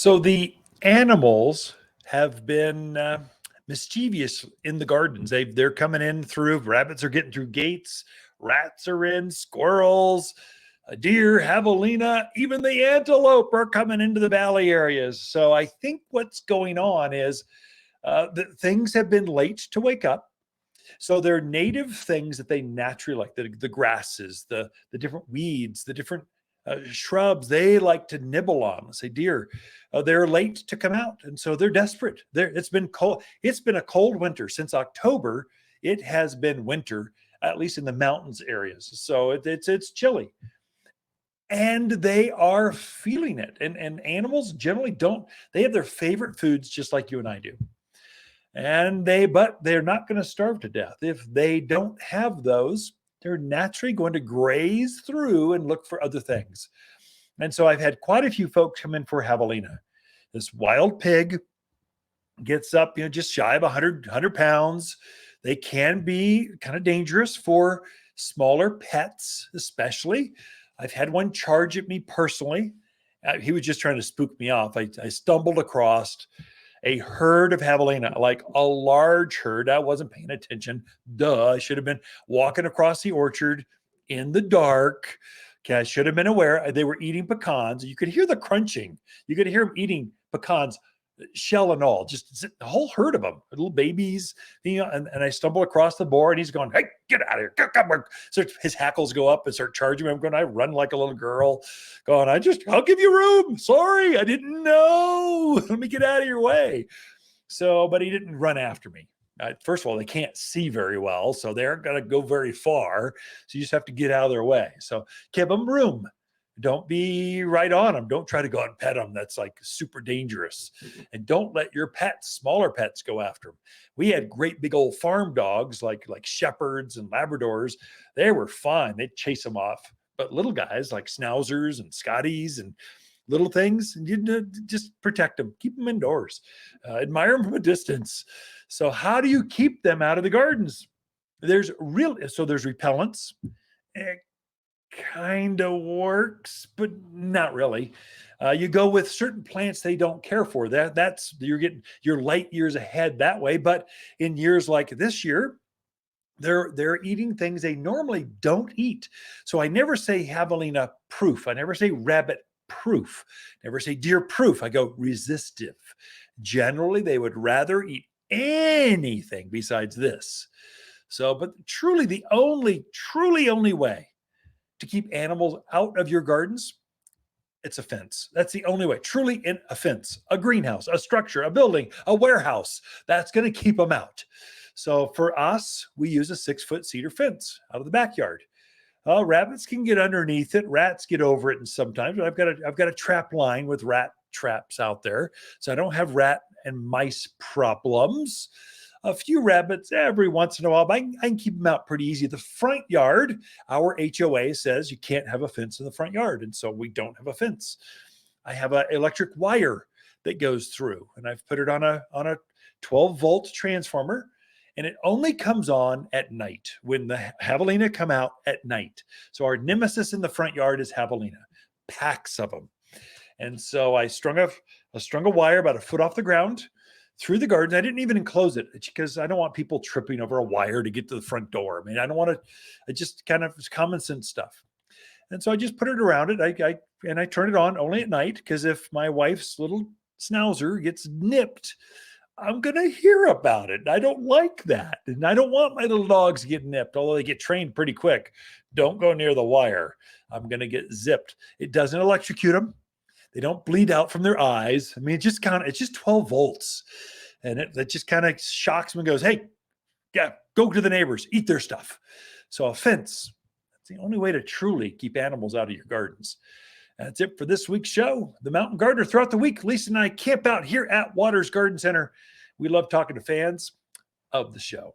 So the animals have been mischievous in the gardens. They're coming in through. Rabbits are getting through gates. Rats are in. Squirrels, a deer, javelina, even the antelope are coming into the valley areas. So I think what's going on is that things have been late to wake up. So they're native things that they naturally like, the grasses, the different weeds, the different shrubs they like to nibble on. Let's say deer, they're late to come out, and so they're desperate. It's been cold. It's been a cold winter since October. It has been winter, at least in the mountains areas. So it's chilly, and they are feeling it. And animals generally don't. They have their favorite foods just like you and I do, but they're not going to starve to death. If they don't have those, they're naturally going to graze through and look for other things. And so I've had quite a few folks come in for javelina. This wild pig gets up, just shy of 100 pounds. They can be kind of dangerous for smaller pets, especially. I've had one charge at me personally. He was just trying to spook me off. I stumbled across a herd of javelina, like a large herd. I wasn't paying attention. Duh, I should have been walking across the orchard in the dark. Okay, I should have been aware. They were eating pecans. You could hear the crunching. You could hear them eating pecans, shell and all, just a whole herd of them, little babies. And I stumble across the board, and he's going, "Hey, get out of here. Come on." So his hackles go up and start charging me. I'm going, I run like a little girl, going, I'll give you room. Sorry, I didn't know. Let me get out of your way. So, but he didn't run after me. First of all, they can't see very well, so they aren't going to go very far. So you just have to get out of their way. So give them room. Don't be right on them. Don't try to go out and pet them. That's like super dangerous. And don't let your pets, smaller pets, go after them. We had great big old farm dogs like shepherds and Labradors. They were fun. They'd chase them off. But little guys like schnauzers and Scotties and little things, and you just protect them. Keep them indoors. Admire them from a distance. So how do you keep them out of the gardens? There's repellents. It kind of works, but not really. You go with certain plants they don't care for. You're getting your light years ahead that way. But in years like this year, they're eating things they normally don't eat. So I never say javelina proof. I never say rabbit proof. Never say deer proof. I go resistive. Generally, they would rather eat anything besides this. So, but truly the truly only way to keep animals out of your gardens, it's a fence. That's the only way. Truly in a fence, a greenhouse, a structure, a building, a warehouse. That's going to keep them out. So for us, we use a 6-foot cedar fence out of the backyard. Rabbits can get underneath it. Rats get over it, and sometimes I've got a trap line with rat traps out there, so I don't have rat and mice problems. A few rabbits every once in a while, but I can keep them out pretty easy. The front yard, our HOA says you can't have a fence in the front yard, and so we don't have a fence. I have an electric wire that goes through, and I've put it on a 12-volt transformer, and it only comes on at night when the javelina come out at night. So our nemesis in the front yard is javelina, packs of them. And so I strung a wire about a foot off the ground through the garden. I didn't even enclose it because I don't want people tripping over a wire to get to the front door. I mean, I don't want to. I just kind of common sense stuff. And so I just put it around it. I turn it on only at night, because if my wife's little schnauzer gets nipped, I'm going to hear about it. I don't like that. And I don't want my little dogs to get nipped, although they get trained pretty quick. Don't go near the wire. I'm going to get zipped. It doesn't electrocute them. They don't bleed out from their eyes. I mean, it's just 12 volts. And it just kind of shocks them and goes, hey, yeah, go to the neighbors, eat their stuff. So a fence, that's the only way to truly keep animals out of your gardens. That's it for this week's show. The Mountain Gardener. Throughout the week, Lisa and I camp out here at Waters Garden Center. We love talking to fans of the show.